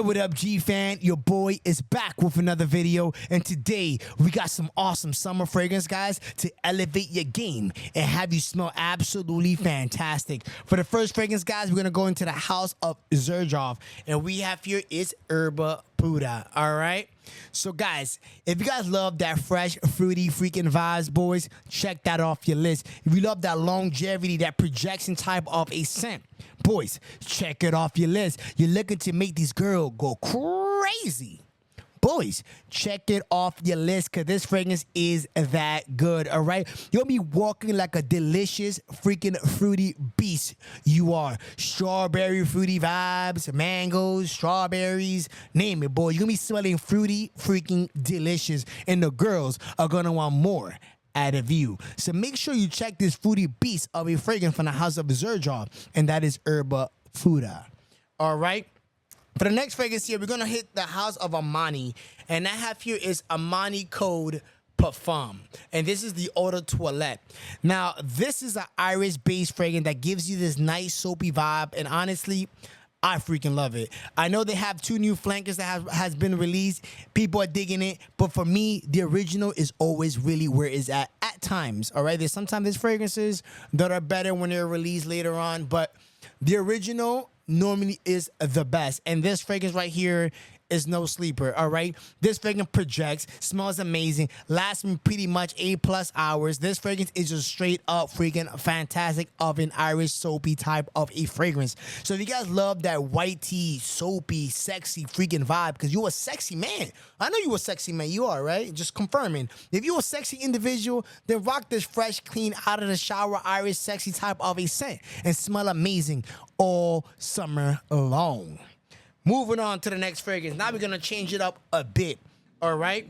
Hey, what up, G-Fan? Your boy is back with another video, and today we got some awesome summer fragrance, guys, to elevate your game and have you smell absolutely fantastic. For the first fragrance, guys, we're going to go into the house of Xerjoff, and we have here is Herba Puda, all right? So, guys, if you guys love that fresh, fruity, freaking vibes, boys, check that off your list. If you love that longevity, that projection type of a scent, boys, check it off your list. You're looking to make these girls go crazy. Boys, check it off your list because this fragrance is that good, all right? You'll be walking like a delicious, freaking fruity beast. You are. Strawberry fruity vibes, mangoes, strawberries, name it, boy. You're going to be smelling fruity, freaking delicious, and the girls are going to want more out of you. So make sure you check this fruity beast of a fragrance from the house of Xerjoff, and that is Herba Puda, all right? For the next fragrance here, we're going to hit the house of Armani. And I have here is Armani Code Parfum. And this is the Eau de Toilette. Now, this is an Irish-based fragrance that gives you this nice soapy vibe. And honestly, I freaking love it. I know they have two new flankers that has been released. People are digging it. But for me, the original is always really where it's at times. All right? There's fragrances that are better when they're released later on. But the original normally is the best, and this fragrance right here is no sleeper, all right? This fragrance projects, smells amazing, lasts me pretty much 8+ hours. This fragrance is just straight up freaking fantastic of an Irish soapy type of a fragrance. So if you guys love that white tea, soapy, sexy freaking vibe, because you're a sexy man. I know you're a sexy man. You are, right? Just confirming. If you're a sexy individual, then rock this fresh, clean, out of the shower, Irish sexy type of a scent and smell amazing all summer long. Moving on to the next fragrance. Now we're going to change it up a bit, all right?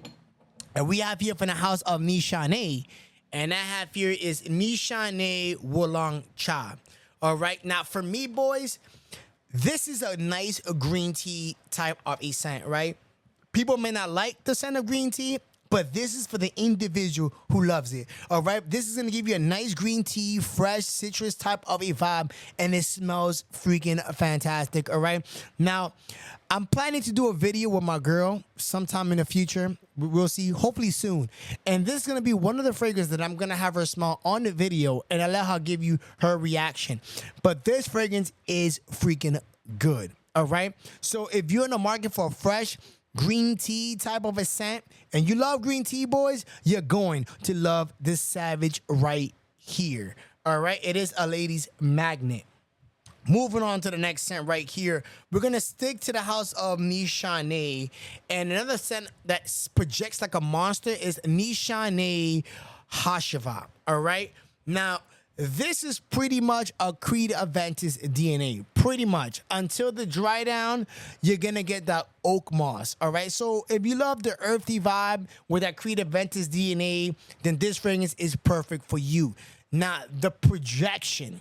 And we have here from the house of Nishane, and I have here is Nishane Wulong Cha, all right? Now, for me, boys, this is a nice green tea type of a scent, right? People may not like the scent of green tea, but this is for the individual who loves it, all right? This is going to give you a nice green tea, fresh citrus type of a vibe, and it smells freaking fantastic, all right? Now, I'm planning to do a video with my girl sometime in the future. We'll see, hopefully soon. And this is going to be one of the fragrances that I'm going to have her smell on the video, and I'll let her give you her reaction. But this fragrance is freaking good, all right? So if you're in the market for a fresh green tea type of a scent, and you love green tea, boys, you're going to love this Savage right here. All right, it is a lady's magnet. Moving on to the next scent right here, we're gonna stick to the house of Nishane, and another scent that projects like a monster is Nishane Hashiva. All right, now this is pretty much a Creed Aventus DNA, pretty much. Until the dry down, you're going to get that oak moss, all right? So if you love the earthy vibe with that Creed Aventus DNA, then this fragrance is perfect for you. Now, the projection,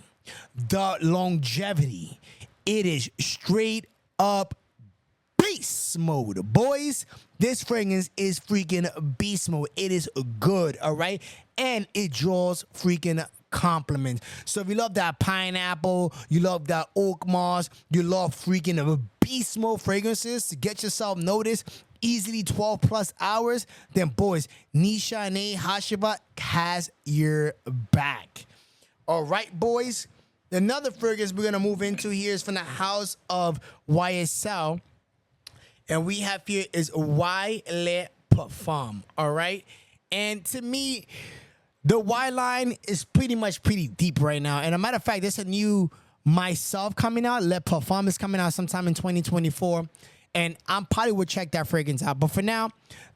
the longevity, it is straight up beast mode, boys. This fragrance is freaking beast mode. It is good, all right? And it draws freaking compliments. So if you love that pineapple, you love that oak moss, you love freaking beast mode fragrances to get yourself noticed easily 12+ hours, then boys, Nishane Hashiva has your back. All right, boys. Another fragrance we're gonna move into here is from the house of YSL, and we have here is Y Le Parfum. All right, and to me, the Y line is pretty deep right now. And a matter of fact, there's a new myself coming out. Le Parfum is coming out sometime in 2024. And I'm probably would check that fragrance out. But for now,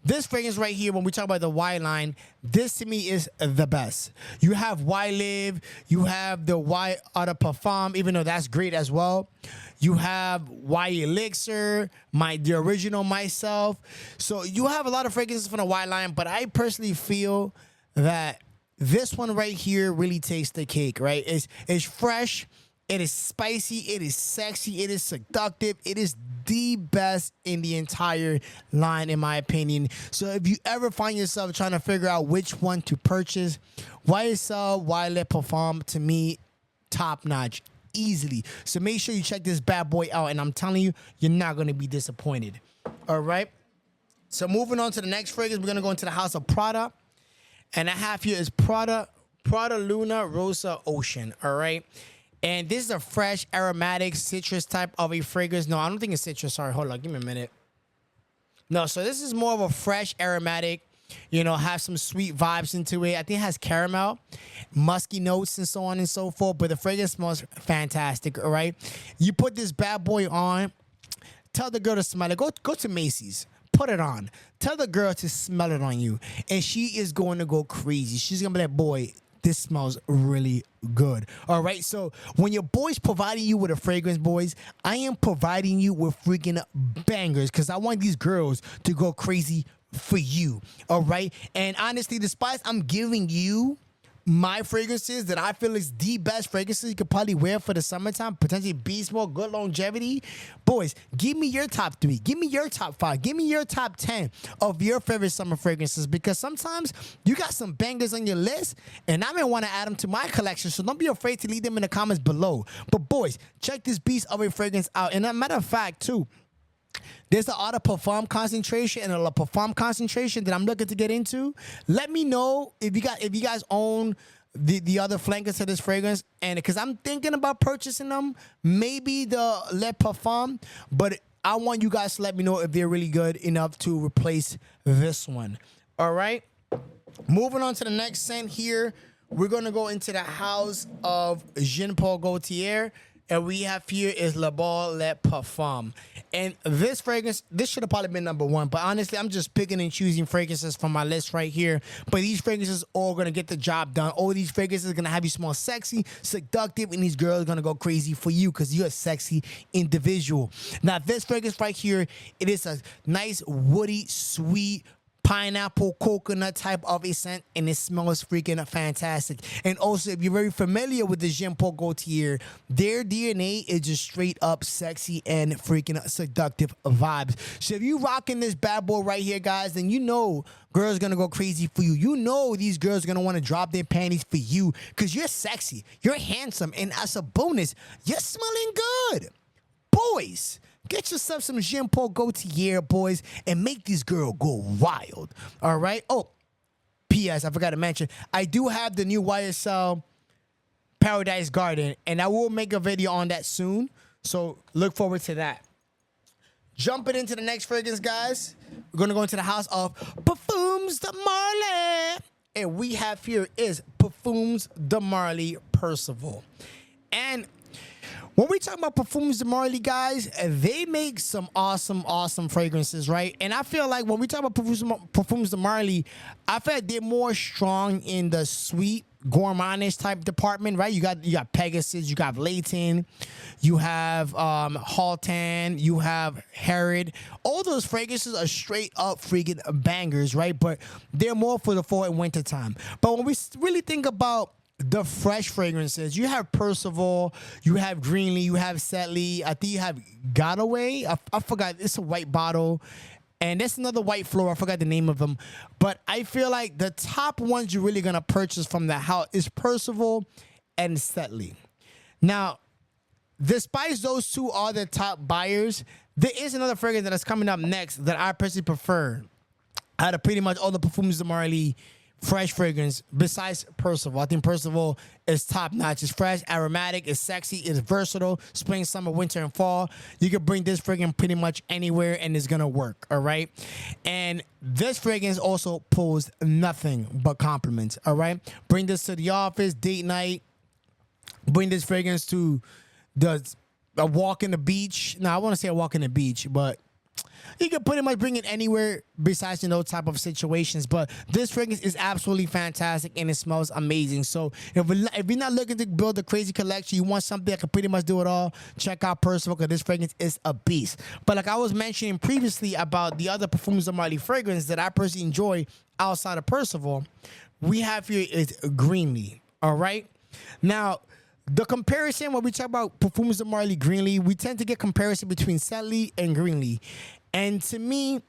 this fragrance right here, when we talk about the Y line, this to me is the best. You have Y Live, you have the Y Eau de Parfum, even though that's great as well. You have Y Elixir, the original myself. So you have a lot of fragrances from the Y line, but I personally feel that this one right here really tastes the cake, right? It's fresh, it is spicy, it is sexy, it is seductive, it is the best in the entire line, in my opinion. So if you ever find yourself trying to figure out which one to purchase, YSL Y Le Parfum, to me, top notch. easily. So make sure you check this bad boy out, and I'm telling you, you're not going to be disappointed. All right. So moving on to the next fragrance, we're going to go into the house of Prada. And I have here is Prada Luna Rosa Ocean. All right. And this is a fresh, aromatic, citrus type of a fragrance. No, I don't think it's citrus. Sorry, hold on. Give me a minute. No, so this is more of a fresh, aromatic, you know, have some sweet vibes into it. I think it has caramel, musky notes, and so on and so forth. But the fragrance smells fantastic, all right? You put this bad boy on. Tell the girl to smell it. Go to Macy's. Put it on. Tell the girl to smell it on you. And she is going to go crazy. She's going to be like, boy, this smells really good. All right. So when your boy's providing you with a fragrance, boys, I am providing you with freaking bangers because I want these girls to go crazy for you. All right. And honestly, despite I'm giving you my fragrances that I feel is the best fragrances you could probably wear for the summertime, potentially Beastmode, good longevity. Boys, give me your top 3. Give me your top 5. Give me your top 10 of your favorite summer fragrances, because sometimes you got some bangers on your list and I may want to add them to my collection, so don't be afraid to leave them in the comments below. But boys, check this beast of a fragrance out. And a matter of fact, too, there's the Eau de Parfum concentration and a La Parfum concentration that I'm looking to get into. Let me know if you guys own the other flankers to this fragrance, and because I'm thinking about purchasing them, maybe the Le Parfum, but I want you guys to let me know if they're really good enough to replace this one. All right, moving on to the next scent here, we're gonna go into the house of Jean Paul Gaultier. And we have here is Le Bal Le Parfum. And this fragrance, this should have probably been number 1. But honestly, I'm just picking and choosing fragrances from my list right here. But these fragrances are going to get the job done. All these fragrances are going to have you smell sexy, seductive, and these girls are going to go crazy for you because you're a sexy individual. Now, this fragrance right here, it is a nice, woody, sweet, pineapple, coconut type of a scent, and it smells freaking fantastic. And also, if you're very familiar with the Jean Paul Gaultier, their DNA is just straight up sexy and freaking seductive vibes. So if you rocking this bad boy right here, guys, then you know girls gonna go crazy for you. You know these girls gonna want to drop their panties for you because you're sexy, you're handsome, and as a bonus, you're smelling good. Boys, get yourself some Jean Paul Gaultier, boys, and make this girl go wild. All right? Oh, P.S. I forgot to mention, I do have the new YSL Paradise Garden, and I will make a video on that soon. So look forward to that. Jumping into the next fragrance, guys, we're going to go into the house of Parfums de Marly. And we have here is Parfums de Marly Percival. And when we talk about Parfums de Marly, guys, they make some awesome fragrances, right? And I feel like when we talk about Parfums de Marly, I feel like they're more strong in the sweet, gourmandish type department, right? You got Pegasus, you got Layton, you have Haltan, you have Herod. All those fragrances are straight up freaking bangers, right? But they're more for the fall and winter time. But when we really think about the fresh fragrances, you have Percival, you have Greenlee, you have Setley, I think you have Gotaway. I forgot, it's a white bottle, and there's another white flower, I forgot the name of them. But I feel like the top ones you're really gonna purchase from the house is Percival and Setley. Now, despite those two are the top buyers, there is another fragrance that is coming up next that I personally prefer out of pretty much all the Parfums de Marly fresh fragrance besides Percival. I think Percival is top notch. It's fresh, aromatic, it's sexy, it's versatile. Spring, summer, winter, and fall. You can bring this fragrance pretty much anywhere and it's gonna work, all right? And this fragrance also pulls nothing but compliments, all right? Bring this to the office, date night. Bring this fragrance to a walk in the beach. Now, I want to say a walk in the beach, but you can pretty much bring it anywhere besides, you know, type of situations. But this fragrance is absolutely fantastic and it smells amazing. So if you're not looking to build a crazy collection, you want something that can pretty much do it all, check out Percival, because this fragrance is a beast. But like I was mentioning previously about the other Parfums de Marly fragrance that I personally enjoy outside of Percival, we have here is Greenlee, all right? Now, the comparison, when we talk about Parfums de Marly Greenlee, we tend to get comparison between Setley and Greenlee. And to me,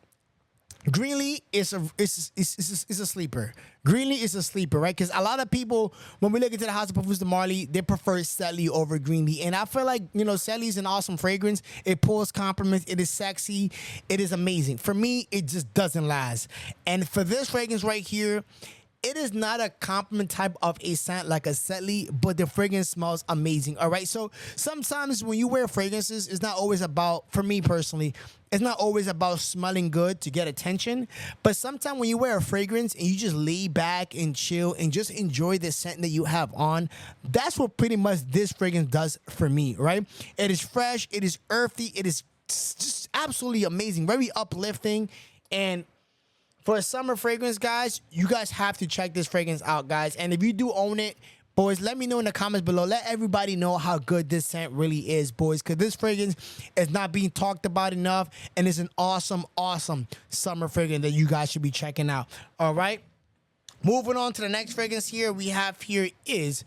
Greenlee is a sleeper. Greenlee is a sleeper, right? Because a lot of people, when we look into the House of Perfumes de Marley, they prefer Selly over Greenlee. And I feel like, you know, Selly is an awesome fragrance. It pulls compliments. It is sexy. It is amazing. For me, it just doesn't last. And for this fragrance right here, it is not a compliment type of a scent like a Selly, but the fragrance smells amazing. All right. So sometimes when you wear fragrances, it's not always about, for me personally, it's not always about smelling good to get attention. But sometimes when you wear a fragrance and you just lay back and chill and just enjoy the scent that you have on, that's what pretty much this fragrance does for me. Right. It is fresh. It is earthy. It is just absolutely amazing. Very uplifting. And for a summer fragrance, guys, you guys have to check this fragrance out, guys. And if you do own it, boys, let me know in the comments below. Let everybody know how good this scent really is, boys, because this fragrance is not being talked about enough, and it's an awesome, awesome summer fragrance that you guys should be checking out. All right? Moving on to the next fragrance here we have here is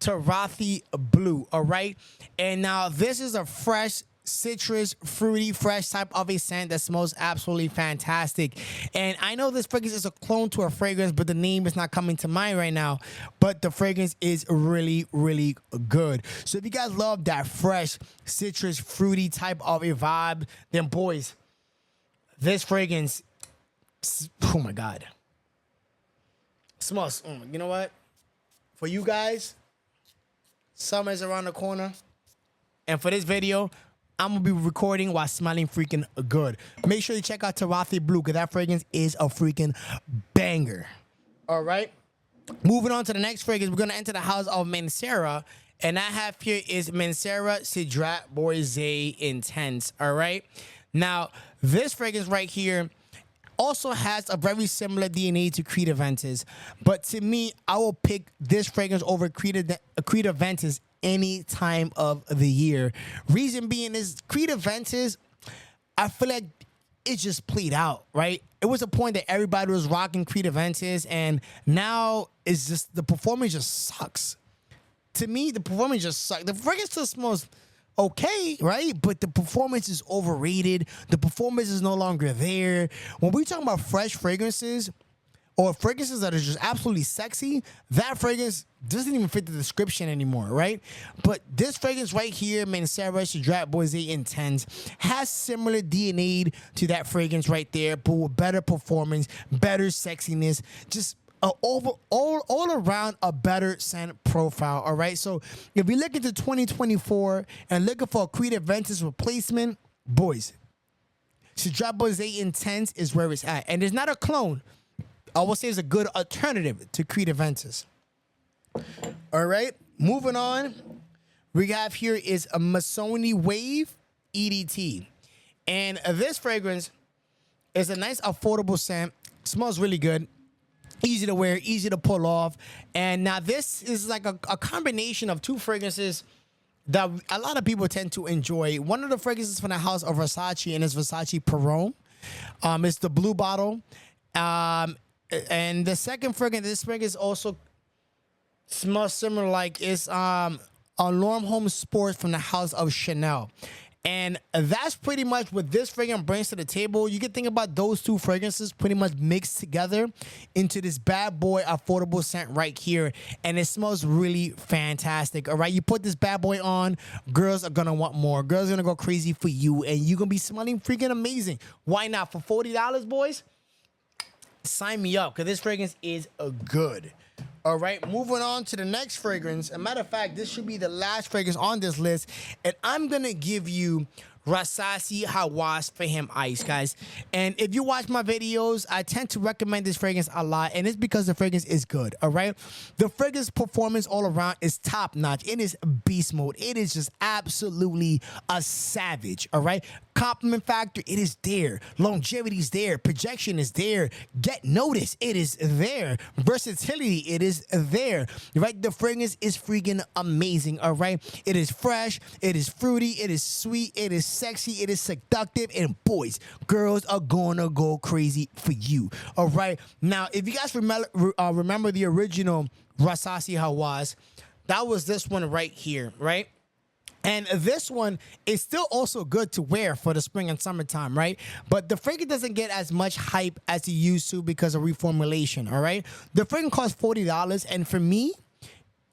Tarothi Blue, all right? And now this is a fresh, citrus, fruity, fresh type of a scent that smells absolutely fantastic. And I know this fragrance is a clone to a fragrance, but the name is not coming to mind right now. But the fragrance is really, really good. So if you guys love that fresh, citrus, fruity type of a vibe, then boys, this fragrance, oh my God, smells, you know what? For you guys, summer is around the corner. And for this video, I'm going to be recording while smelling freaking good. Make sure you check out Tarothi Blue, because that fragrance is a freaking banger. All right. Moving on to the next fragrance, we're going to enter the house of Mancera. And I have here is Mancera Cedrat Boise Intense. All right. Now, this fragrance right here also has a very similar DNA to Creed Aventus. But to me, I will pick this fragrance over Creed Aventus any time of the year. Reason being is Creed Aventus, I feel like it just played out, right? It was a point that everybody was rocking Creed Aventus, and now it's just, the performance just sucks. To me, the performance just sucks. The fragrance still smells okay, right? But the performance is overrated. The performance is no longer there. When we talk about fresh fragrances, or fragrances that are just absolutely sexy, that fragrance doesn't even fit the description anymore, right? But this fragrance right here, Mancera Cedrat Boise Intense, has similar DNA to that fragrance right there, but with better performance, better sexiness, just all around a better scent profile, all right? So if we look into 2024 and looking for a Creed Aventus replacement, boys, Cedrat Boise Intense is where it's at. And it's not a clone. I will say it's a good alternative to Creed Aventus. All right, moving on. We have here is a Missoni Wave EDT. And this fragrance is a nice, affordable scent. Smells really good. Easy to wear, easy to pull off. And now this is like a combination of two fragrances that a lot of people tend to enjoy. One of the fragrances from the house of Versace, and it's Versace Perone. It's the blue bottle. And the second fragrance, this fragrance also smells similar, like it's a Norm Home Sport from the house of Chanel. And that's pretty much what this fragrance brings to the table. You can think about those two fragrances pretty much mixed together into this bad boy affordable scent right here. And it smells really fantastic. All right, you put this bad boy on, girls are going to want more. Girls are going to go crazy for you, and you're going to be smelling freaking amazing. Why not? For $40, boys? Sign me up, because this fragrance is a good. All right, moving on to the next fragrance. As a matter of fact, this should be the last fragrance on this list, and I'm gonna give you Rasasi Hawass for him Ice, guys. And if you watch my videos, I tend to recommend this fragrance a lot, and it's because the fragrance is good. All right, the fragrance performance all around is top notch. It is beast mode. It is just absolutely a savage. All right, compliment factor, it is there. Longevity is there. Projection is there. Get noticed, it is there. Versatility, it is there. Right, the fragrance is freaking amazing. All right, it is fresh. It is fruity. It is sweet. It is sexy, it is seductive, and boys, girls are gonna go crazy for you. All right, now if you guys remember the original Rasasi Hawass, that was this one right here, right? And this one is still also good to wear for the spring and summertime, right? But the fragrance doesn't get as much hype as it used to because of reformulation, all right? The fragrance costs $40, and for me,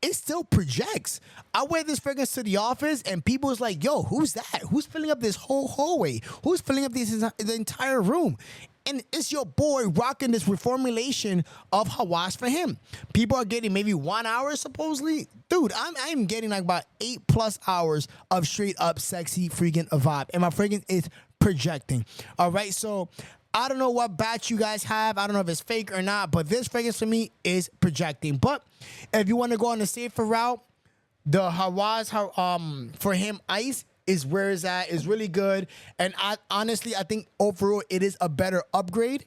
it still projects. I wear this fragrance to the office, and people's like, yo, who's that? Who's filling up this whole hallway? Who's filling up the entire room? And it's your boy rocking this reformulation of Hawass for him. People are getting maybe 1 hour, supposedly. Dude, I'm getting like about 8+ hours of straight up sexy freaking vibe. And my fragrance is projecting. All right, so I don't know what batch you guys have. I don't know if it's fake or not, but this fragrance for me is projecting. But if you want to go on the safer route, the Hawass for him Ice is where it's at. Is really good. And I honestly think overall it is a better upgrade.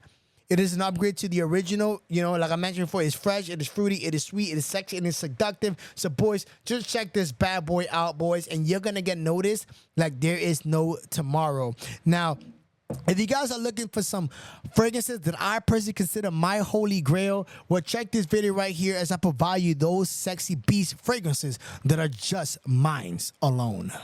It is an upgrade to the original. You know, like I mentioned before, it's fresh, it is fruity, it is sweet, it is sexy, and it's seductive. So boys, just check this bad boy out, boys, and you're gonna get noticed like there is no tomorrow. Now, if you guys are looking for some fragrances that I personally consider my holy grail, well, check this video right here as I provide you those sexy beast fragrances that are just mine alone.